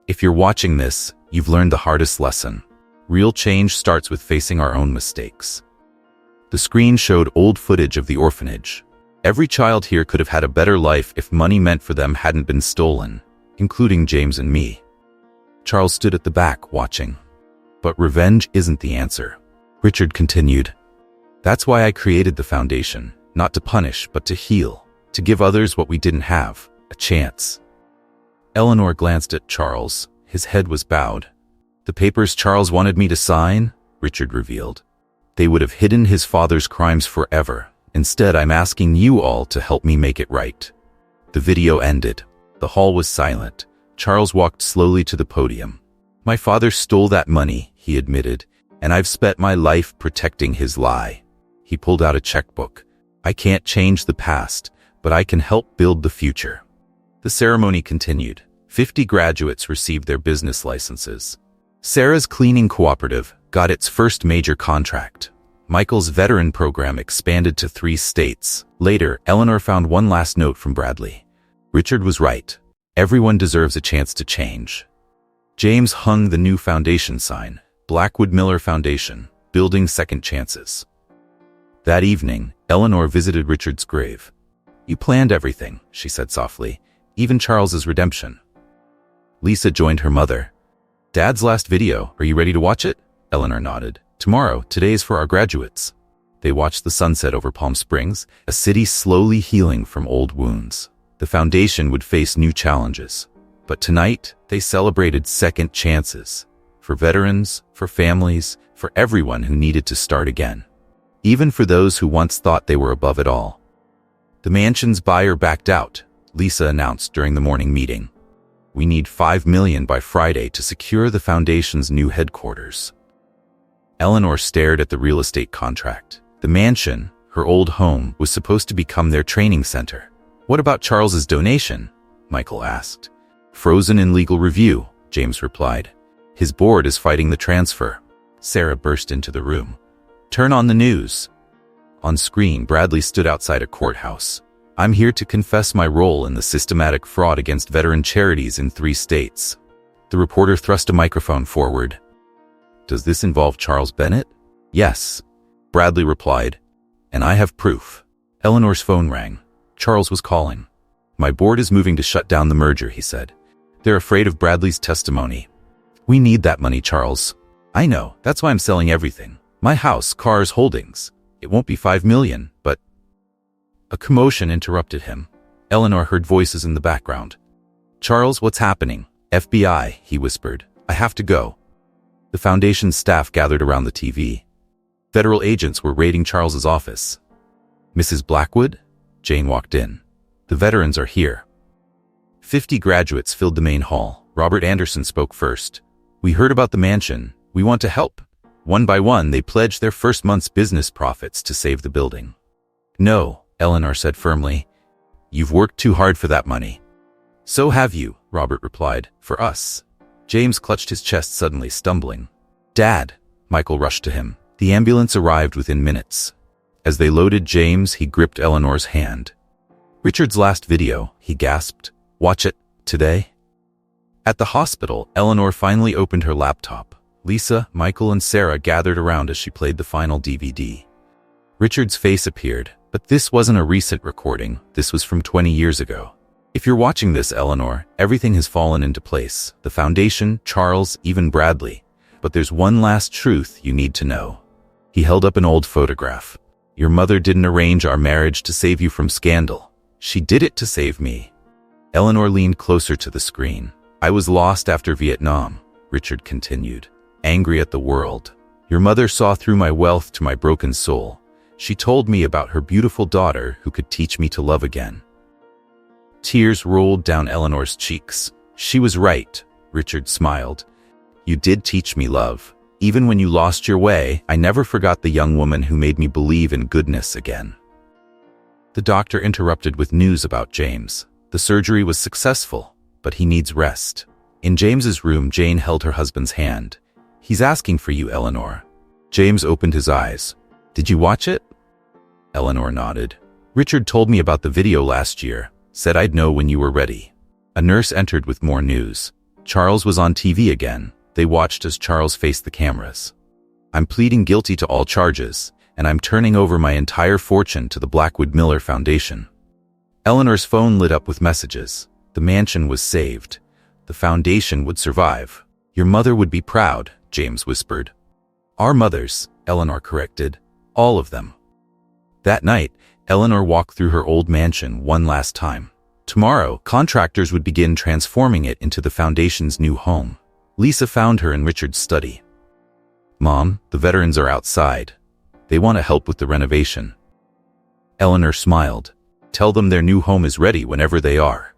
If you're watching this, you've learned the hardest lesson. Real change starts with facing our own mistakes. The screen showed old footage of the orphanage. Every child here could have had a better life if money meant for them hadn't been stolen, including James and me. Charles stood at the back, watching. But revenge isn't the answer. Richard continued. That's why I created the foundation, not to punish, but to heal, to give others what we didn't have, a chance. Eleanor glanced at Charles. His head was bowed. The papers Charles wanted me to sign, Richard revealed. They would have hidden his father's crimes forever. Instead, I'm asking you all to help me make it right. The video ended. The hall was silent. Charles walked slowly to the podium. My father stole that money, he admitted, and I've spent my life protecting his lie. He pulled out a checkbook. I can't change the past, but I can help build the future. The ceremony continued. 50 graduates received their business licenses. Sarah's cleaning cooperative got its first major contract. Michael's veteran program expanded to 3 states. Later, Eleanor found one last note from Bradley. Richard was right. Everyone deserves a chance to change. James hung the new foundation sign, Blackwood Miller Foundation, building second chances. That evening, Eleanor visited Richard's grave. You planned everything, she said softly, even Charles's redemption. Lisa joined her mother. Dad's last video, are you ready to watch it? Eleanor nodded. Tomorrow, today's for our graduates. They watched the sunset over Palm Springs, a city slowly healing from old wounds. The foundation would face new challenges. But tonight, they celebrated second chances. For veterans, for families, for everyone who needed to start again. Even for those who once thought they were above it all. The mansion's buyer backed out, Lisa announced during the morning meeting. We need $5 million by Friday to secure the foundation's new headquarters. Eleanor stared at the real estate contract. The mansion, her old home, was supposed to become their training center. What about Charles's donation? Michael asked. Frozen in legal review, James replied. His board is fighting the transfer. Sarah burst into the room. Turn on the news. On screen, Bradley stood outside a courthouse. I'm here to confess my role in the systematic fraud against veteran charities in 3 states. The reporter thrust a microphone forward. Does this involve Charles Bennett? Yes, Bradley replied. And I have proof. Eleanor's phone rang. Charles was calling. My board is moving to shut down the merger, he said. They're afraid of Bradley's testimony. We need that money, Charles. I know, that's why I'm selling everything. My house, cars, holdings. It won't be $5 million, but... A commotion interrupted him. Eleanor heard voices in the background. Charles, what's happening? FBI, he whispered. I have to go. The foundation's staff gathered around the TV. Federal agents were raiding Charles's office. Mrs. Blackwood? Jane walked in. The veterans are here. 50 graduates filled the main hall. Robert Anderson spoke first. We heard about the mansion. We want to help. One by one, they pledged their first month's business profits to save the building. No, Eleanor said firmly. You've worked too hard for that money. So have you, Robert replied. For us. James clutched his chest suddenly, stumbling. Dad! Michael rushed to him. The ambulance arrived within minutes. As they loaded James, he gripped Eleanor's hand. Richard's last video, he gasped. Watch it, today. At the hospital, Eleanor finally opened her laptop. Lisa, Michael, and Sarah gathered around as she played the final DVD. Richard's face appeared, but this wasn't a recent recording. This was from 20 years ago. If you're watching this, Eleanor, everything has fallen into place. The foundation, Charles, even Bradley. But there's one last truth you need to know. He held up an old photograph. Your mother didn't arrange our marriage to save you from scandal. She did it to save me. Eleanor leaned closer to the screen. I was lost after Vietnam, Richard continued, angry at the world. Your mother saw through my wealth to my broken soul. She told me about her beautiful daughter who could teach me to love again. Tears rolled down Eleanor's cheeks. She was right, Richard smiled. You did teach me love. Even when you lost your way, I never forgot the young woman who made me believe in goodness again. The doctor interrupted with news about James. The surgery was successful, but he needs rest. In James's room, Jane held her husband's hand. He's asking for you, Eleanor. James opened his eyes. Did you watch it? Eleanor nodded. Richard told me about the video last year, said I'd know when you were ready. A nurse entered with more news. Charles was on TV again. They watched as Charles faced the cameras. I'm pleading guilty to all charges, and I'm turning over my entire fortune to the Blackwood Miller Foundation. Eleanor's phone lit up with messages. The mansion was saved. The foundation would survive. Your mother would be proud, James whispered. Our mothers, Eleanor corrected. All of them. That night, Eleanor walked through her old mansion one last time. Tomorrow, contractors would begin transforming it into the foundation's new home. Lisa found her in Richard's study. Mom, the veterans are outside. They want to help with the renovation. Eleanor smiled. Tell them their new home is ready whenever they are.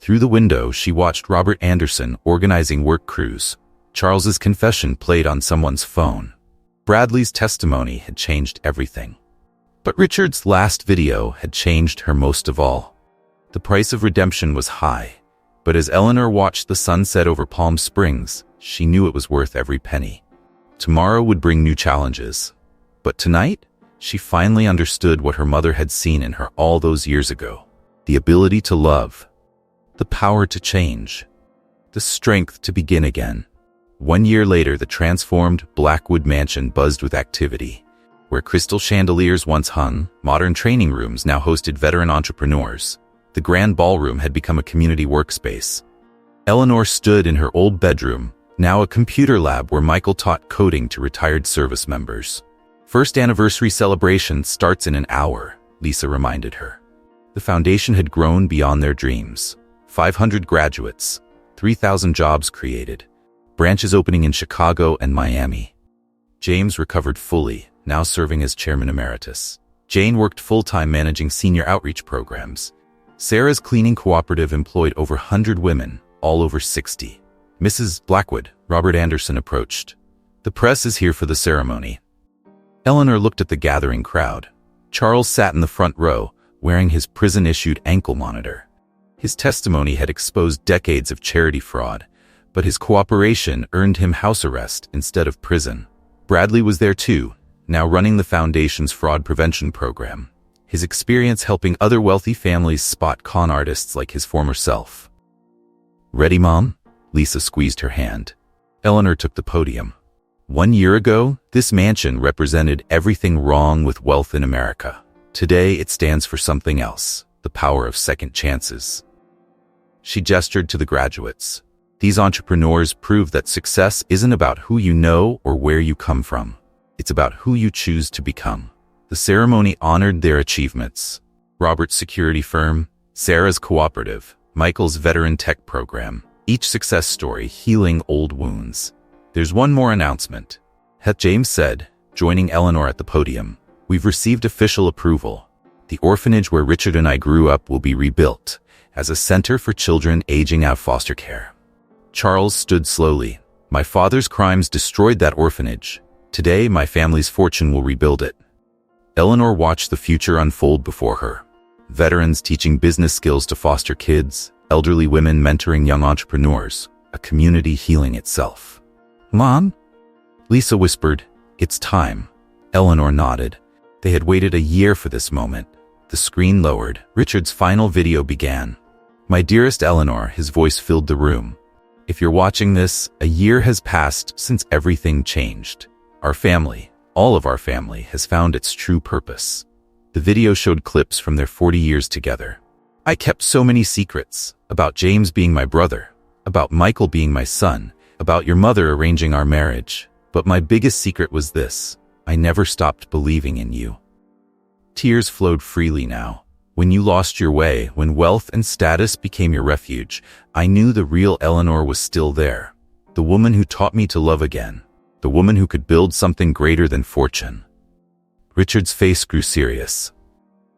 Through the window, she watched Robert Anderson organizing work crews. Charles's confession played on someone's phone. Bradley's testimony had changed everything. But Richard's last video had changed her most of all. The price of redemption was high, but as Eleanor watched the sunset over Palm Springs, she knew it was worth every penny. Tomorrow would bring new challenges, but tonight, she finally understood what her mother had seen in her all those years ago. The ability to love, the power to change, the strength to begin again. 1 year later, the transformed Blackwood Mansion buzzed with activity. Where crystal chandeliers once hung, modern training rooms now hosted veteran entrepreneurs. The grand ballroom had become a community workspace. Eleanor stood in her old bedroom, now a computer lab where Michael taught coding to retired service members. First anniversary celebration starts in an hour, Lisa reminded her. The foundation had grown beyond their dreams. 500 graduates, 3,000 jobs created, branches opening in Chicago and Miami. James recovered fully, now serving as chairman emeritus. Jane worked full-time managing senior outreach programs. Sarah's cleaning cooperative employed over 100 women, all over 60. Mrs. Blackwood, Robert Anderson approached. The press is here for the ceremony. Eleanor looked at the gathering crowd. Charles sat in the front row, wearing his prison-issued ankle monitor. His testimony had exposed decades of charity fraud, but his cooperation earned him house arrest instead of prison. Bradley was there too, now running the foundation's fraud prevention program. His experience helping other wealthy families spot con artists like his former self. Ready, Mom? Lisa squeezed her hand. Eleanor took the podium. 1 year ago, this mansion represented everything wrong with wealth in America. Today, it stands for something else, the power of second chances. She gestured to the graduates. These entrepreneurs prove that success isn't about who you know or where you come from. It's about who you choose to become. The ceremony honored their achievements. Robert's security firm, Sarah's cooperative, Michael's veteran tech program, each success story healing old wounds. There's one more announcement. James said, joining Eleanor at the podium. We've received official approval. The orphanage where Richard and I grew up will be rebuilt as a center for children aging out of foster care. Charles stood slowly. My father's crimes destroyed that orphanage. Today, my family's fortune will rebuild it. Eleanor watched the future unfold before her. Veterans teaching business skills to foster kids, elderly women mentoring young entrepreneurs, a community healing itself. Mom? Lisa whispered, It's time. Eleanor nodded. They had waited a year for this moment. The screen lowered. Richard's final video began. My dearest Eleanor, his voice filled the room. If you're watching this, a year has passed since everything changed. Our family, all of our family, has found its true purpose. The video showed clips from their 40 years together. I kept so many secrets, about James being my brother, about Michael being my son, about your mother arranging our marriage. But my biggest secret was this: I never stopped believing in you. Tears flowed freely now. When you lost your way, when wealth and status became your refuge, I knew the real Eleanor was still there. The woman who taught me to love again. The woman who could build something greater than fortune. Richard's face grew serious.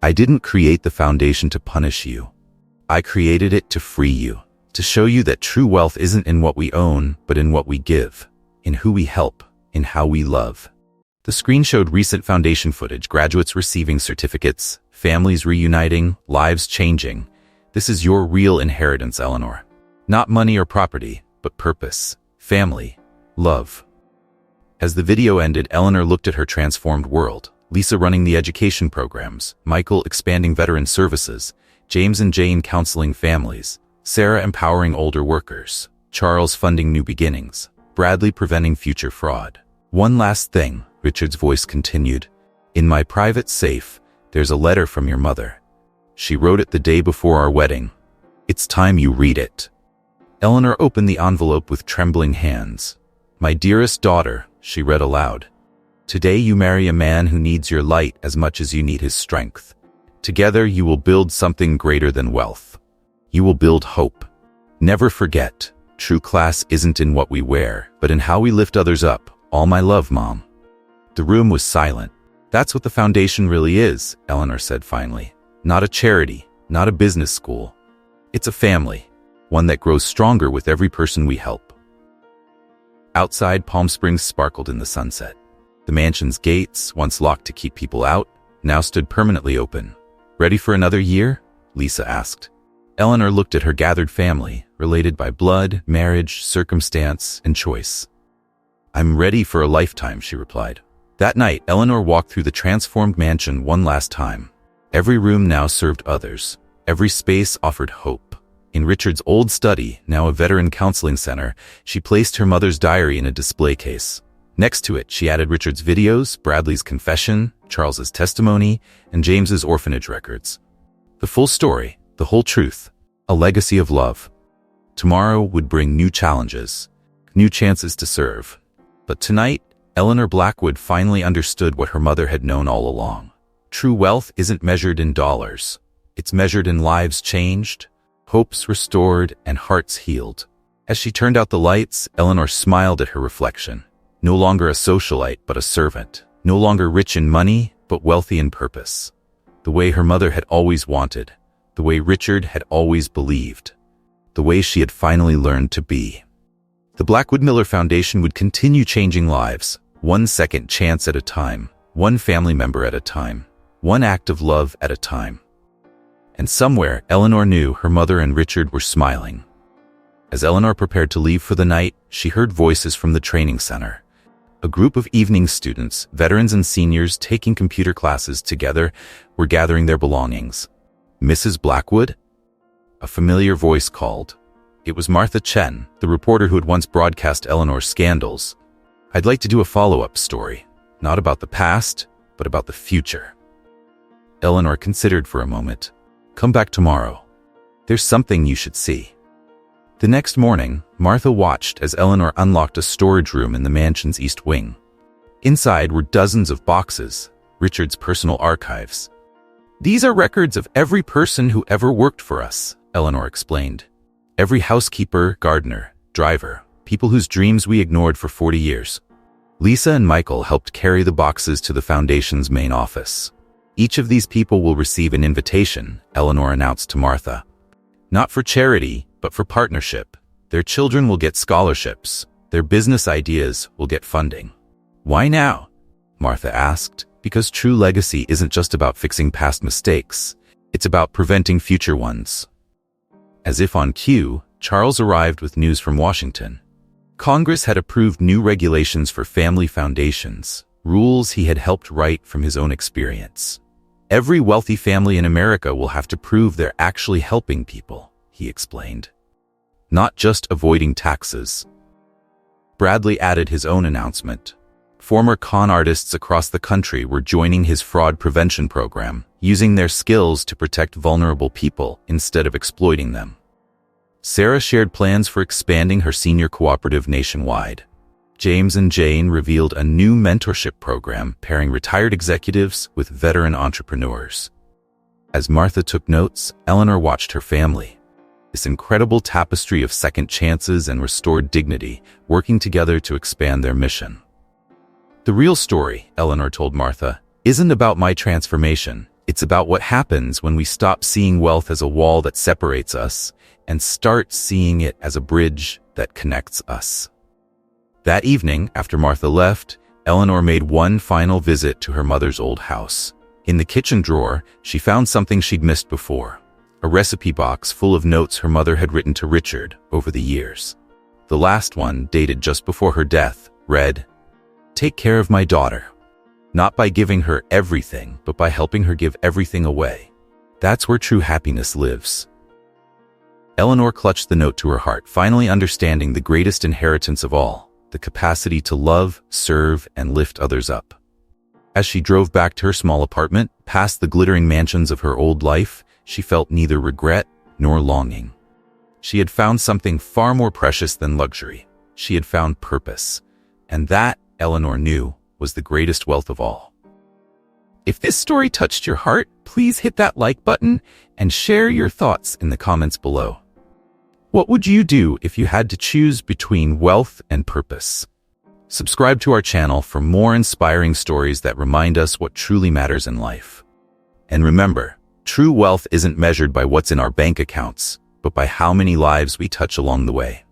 I didn't create the foundation to punish you. I created it to free you, to show you that true wealth isn't in what we own, but in what we give, in who we help, in how we love. The screen showed recent foundation footage, graduates receiving certificates, families reuniting, lives changing. This is your real inheritance, Eleanor. Not money or property, but purpose, family, love. As the video ended, Eleanor looked at her transformed world. Lisa running the education programs, Michael expanding veteran services, James and Jane counseling families, Sarah empowering older workers, Charles funding new beginnings, Bradley preventing future fraud. One last thing, Richard's voice continued. In my private safe, there's a letter from your mother. She wrote it the day before our wedding. It's time you read it. Eleanor opened the envelope with trembling hands. My dearest daughter, she read aloud. Today you marry a man who needs your light as much as you need his strength. Together you will build something greater than wealth. You will build hope. Never forget, true class isn't in what we wear, but in how we lift others up. All my love, Mom. The room was silent. That's what the foundation really is, Eleanor said finally. Not a charity, not a business school. It's a family, one that grows stronger with every person we help. Outside, Palm Springs sparkled in the sunset. The mansion's gates, once locked to keep people out, now stood permanently open. Ready for another year? Lisa asked. Eleanor looked at her gathered family, related by blood, marriage, circumstance, and choice. I'm ready for a lifetime, she replied. That night, Eleanor walked through the transformed mansion one last time. Every room now served others. Every space offered hope. In Richard's old study, now a veteran counseling center, she placed her mother's diary in a display case. Next to it, she added Richard's videos, Bradley's confession, Charles's testimony, and James's orphanage records. The full story, the whole truth, a legacy of love. Tomorrow would bring new challenges, new chances to serve. But tonight, Eleanor Blackwood finally understood what her mother had known all along. True wealth isn't measured in dollars. It's measured in lives changed, hopes restored, and hearts healed. As she turned out the lights, Eleanor smiled at her reflection. No longer a socialite, but a servant. No longer rich in money, but wealthy in purpose. The way her mother had always wanted. The way Richard had always believed. The way she had finally learned to be. The Blackwood Miller Foundation would continue changing lives, one second chance at a time, one family member at a time, one act of love at a time. And somewhere, Eleanor knew her mother and Richard were smiling. As Eleanor prepared to leave for the night, she heard voices from the training center. A group of evening students, veterans and seniors taking computer classes together, were gathering their belongings. Mrs. Blackwood? A familiar voice called. It was Martha Chen, the reporter who had once broadcast Eleanor's scandals. I'd like to do a follow-up story, not about the past, but about the future. Eleanor considered for a moment. Come back tomorrow. There's something you should see. The next morning, Martha watched as Eleanor unlocked a storage room in the mansion's east wing. Inside were dozens of boxes, Richard's personal archives. These are records of every person who ever worked for us, Eleanor explained. Every housekeeper, gardener, driver, people whose dreams we ignored for 40 years. Lisa and Michael helped carry the boxes to the foundation's main office. Each of these people will receive an invitation, Eleanor announced to Martha. Not for charity, but for partnership. Their children will get scholarships. Their business ideas will get funding. Why now? Martha asked. Because true legacy isn't just about fixing past mistakes. It's about preventing future ones. As if on cue, Charles arrived with news from Washington. Congress had approved new regulations for family foundations, rules he had helped write from his own experience. Every wealthy family in America will have to prove they're actually helping people, he explained. Not just avoiding taxes. Bradley added his own announcement. Former con artists across the country were joining his fraud prevention program, using their skills to protect vulnerable people instead of exploiting them. Sarah shared plans for expanding her senior cooperative nationwide. James and Jane revealed a new mentorship program pairing retired executives with veteran entrepreneurs. As Martha took notes, Eleanor watched her family. This incredible tapestry of second chances and restored dignity, working together to expand their mission. The real story, Eleanor told Martha, isn't about my transformation. It's about what happens when we stop seeing wealth as a wall that separates us and start seeing it as a bridge that connects us. That evening, after Martha left, Eleanor made one final visit to her mother's old house. In the kitchen drawer, she found something she'd missed before, a recipe box full of notes her mother had written to Richard over the years. The last one, dated just before her death, read, "Take care of my daughter. Not by giving her everything, but by helping her give everything away. That's where true happiness lives." Eleanor clutched the note to her heart, finally understanding the greatest inheritance of all, the capacity to love, serve, and lift others up. As she drove back to her small apartment, past the glittering mansions of her old life, she felt neither regret nor longing. She had found something far more precious than luxury. She had found purpose. And that, Eleanor knew, was the greatest wealth of all. If this story touched your heart, please hit that like button and share your thoughts in the comments below. What would you do if you had to choose between wealth and purpose? Subscribe to our channel for more inspiring stories that remind us what truly matters in life. And remember, true wealth isn't measured by what's in our bank accounts, but by how many lives we touch along the way.